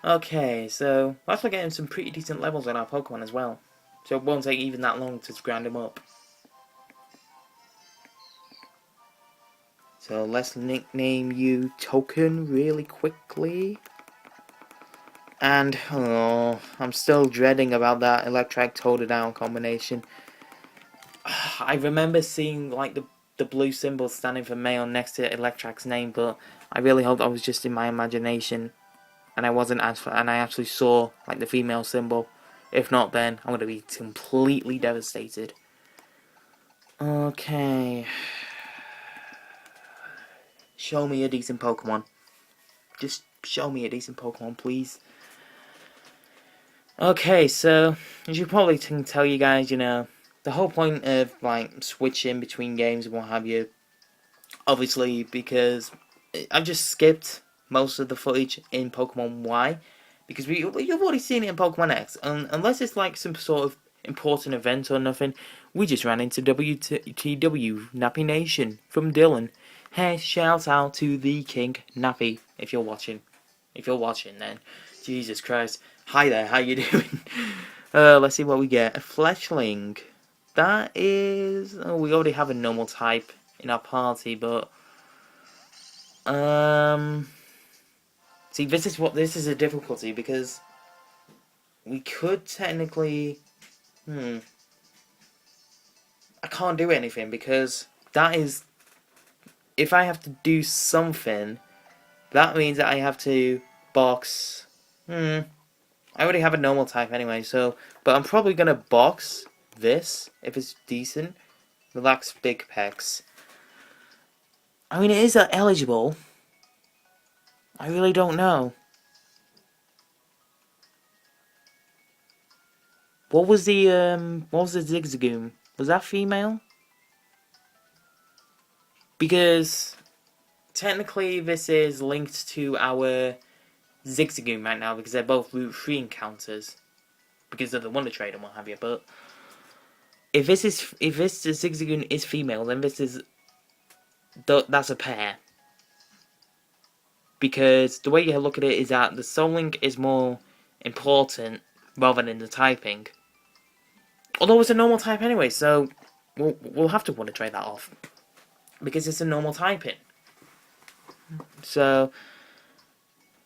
Okay, so we're actually getting some pretty decent levels on our Pokemon as well. So it won't take even that long to grind them up. So let's nickname you Token really quickly. And, oh, I'm still dreading about that Electric Totodile combination. I remember seeing, like, the blue symbol standing for male next to Electric's name, but I really hope that was just in my imagination. And I actually saw, like, the female symbol. If not, then I'm going to be completely devastated. Okay. Show me a decent Pokemon. Just show me a decent Pokemon, please. Okay, so, as you probably can tell you guys, you know, the whole point of, like, switching between games and what have you, obviously, because I've just skipped most of the footage in Pokemon Y, because you've already seen it in Pokemon X, and unless it's like some sort of important event or nothing, we just ran into WTW Nappy Nation from Dylan. Hey, shout out to the King Nappy, if you're watching. If you're watching, then Jesus Christ. Hi there, how you doing? Let's see what we get. A Fletchling. That is... Oh, we already have a normal type in our party, but... See, this is a difficulty, because... We could technically... I can't do anything, because that is... If I have to do something, that means that I have to box... I already have a normal type anyway, so... But I'm probably going to box this, if it's decent. Relax Big Pecs. I mean, it is eligible. I really don't know. What was the Zigzagoon? Was that female? Because technically this is linked to our Zigzagoon right now, because they're both Route 3 encounters. Because of the WonderTrade and what have you, but if this Zigzagoon is female, then that's a pair. Because the way you look at it is that the Soul Link is more important rather than the typing. Although it's a normal type anyway, so we'll have to want to trade that off. Because it's a normal typing. So,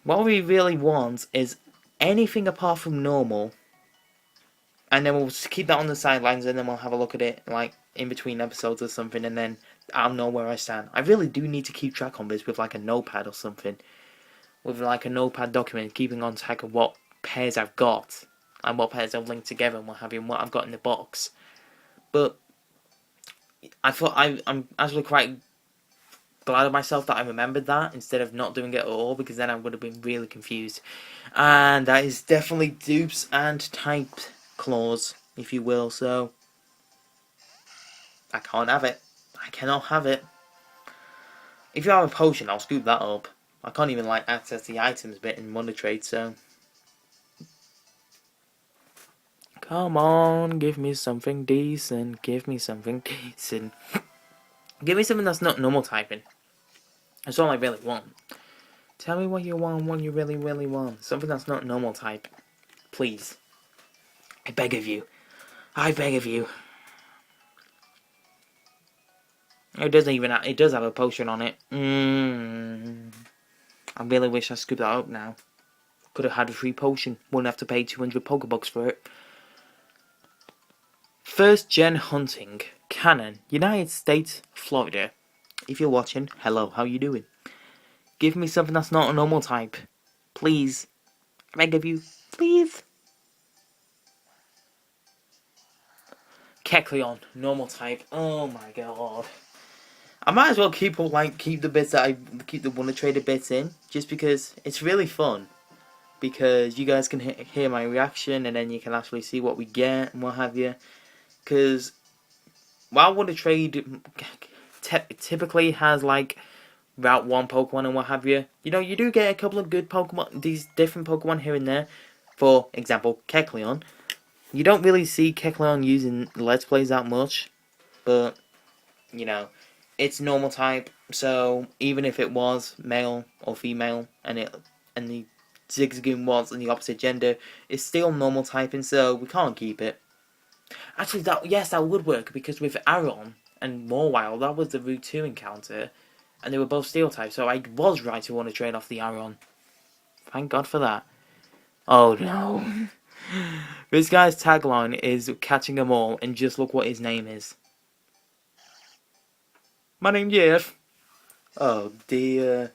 what we really want is anything apart from normal. And then we'll keep that on the sidelines, and then we'll have a look at it, like, in between episodes or something, and then I'll know where I stand. I really do need to keep track on this with, like, a notepad or something. With, like, a notepad document, keeping on track of what pairs I've got, and what pairs I've linked together, and what have you, and what I've got in the box. But I thought I'm actually quite glad of myself that I remembered that, instead of not doing it at all, because then I would have been really confused. And that is definitely Dupes and Type Claws, if you will, so I can't have it. I cannot have it. If you have a potion, I'll scoop that up. I can't even, like, access the items bit in WonderTrade, so... Come on, give me something decent. Give me something decent. Give me something that's not normal typing. That's all I really want. Tell me what you want, what you really, really want. Something that's not normal type. Please. I beg of you. I beg of you. It does have a potion on it. I really wish I scooped that up now. Could have had a free potion. Wouldn't have to pay 200 Pokebucks for it. First Gen Hunting. Cannon. United States, Florida. If you're watching, hello, how you doing? Give me something that's not a normal type. Please. I beg of you. Please. Kecleon, normal type. Oh my god. I might as well keep the bits that I keep the WonderTrader bits in, just because it's really fun. because you guys can hear my reaction, and then you can actually see what we get and what have you. Because while WonderTrade typically has like Route 1 Pokemon and what have you, you know, you do get a couple of good Pokemon, these different Pokemon here and there. For example, Kecleon. You don't really see Kecleon using Let's Plays that much, but, you know, it's normal type, so even if it was male or female, and the Zigzagoon was in the opposite gender, it's still normal typing, so we can't keep it. Actually, that would work, because with Aron and Mawile, that was the Route 2 encounter, and they were both steel types, so I was right to want to trade off the Aron. Thank God for that. Oh no. This guy's tagline is catching them all, and just look what his name is. My name's Jeff. Oh dear.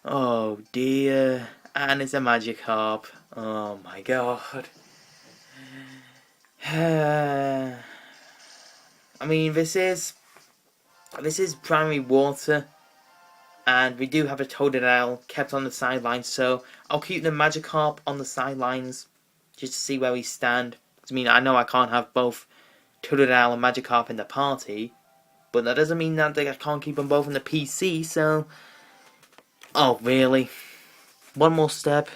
Oh dear. And it's a Magikarp. Oh my god. I mean, this is primary water, and we do have a Totodile kept on the sidelines, so I'll keep the Magikarp on the sidelines just to see where we stand. I mean, I know I can't have both Totodile and Magikarp in the party, but that doesn't mean that I can't keep them both in the PC, so... Oh, really? One more step?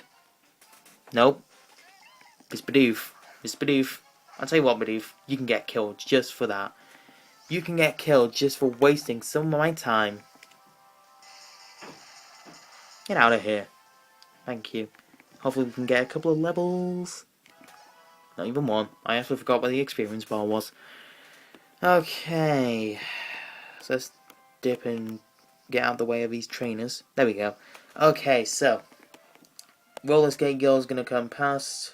Nope. It's Bidoof. It's Bidoof. I'll tell you what, Bidoof, you can get killed just for that. You can get killed just for wasting some of my time. Get out of here. Thank you. Hopefully we can get a couple of levels. Not even one. I actually forgot where the experience bar was. Okay. So let's dip and get out of the way of these trainers. There we go. Okay, so Roller Skate Girl's gonna come past.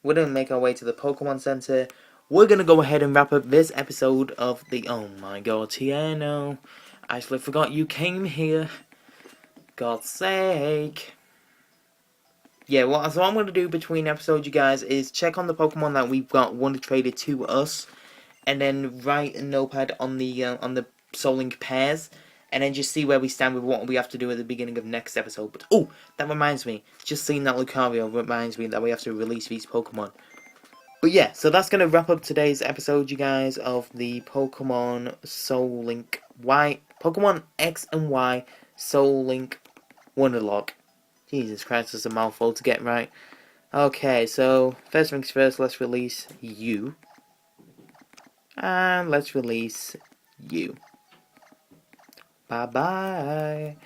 We're gonna make our way to the Pokemon Center. We're gonna go ahead and wrap up this episode of the... Oh my god, Tiano. I actually forgot you came here. God's sake. Yeah, well, so what I'm going to do between episodes, you guys, is check on the Pokemon that we've got WonderTraded to us, and then write a notepad on the Soul Link pairs, and then just see where we stand with what we have to do at the beginning of next episode. But, oh, that reminds me, just seeing that Lucario reminds me that we have to release these Pokemon. But yeah, so that's going to wrap up today's episode, you guys, of the Pokemon Soul Link Pokemon X and Y Soul Link Wonderlocke. Jesus Christ, it's a mouthful to get right. Okay, so first things first, let's release you. And let's release you. Bye-bye.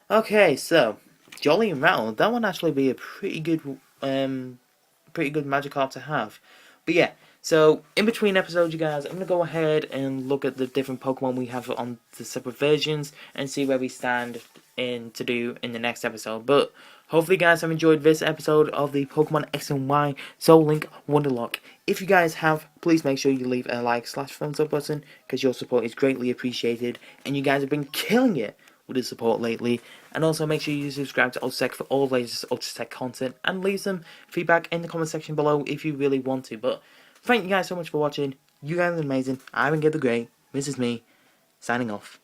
Okay, so Jolly and Rattle, that would actually be a pretty good Magikarp to have. But yeah, so in between episodes, you guys, I'm going to go ahead and look at the different Pokemon we have on the separate versions and see where we stand to do in the next episode. But hopefully you guys have enjoyed this episode of the Pokemon X and Y Soul Link Wonderlocke. If you guys have, please make sure you leave a like/thumbs up button, because your support is greatly appreciated, and you guys have been killing it with the support lately. And also make sure you subscribe to Ultra Tech for all the latest Ultra Tech content, and leave some feedback in the comment section below if you really want to. But thank you guys so much for watching. You guys are amazing. I've been Gib The Great. This is me, signing off.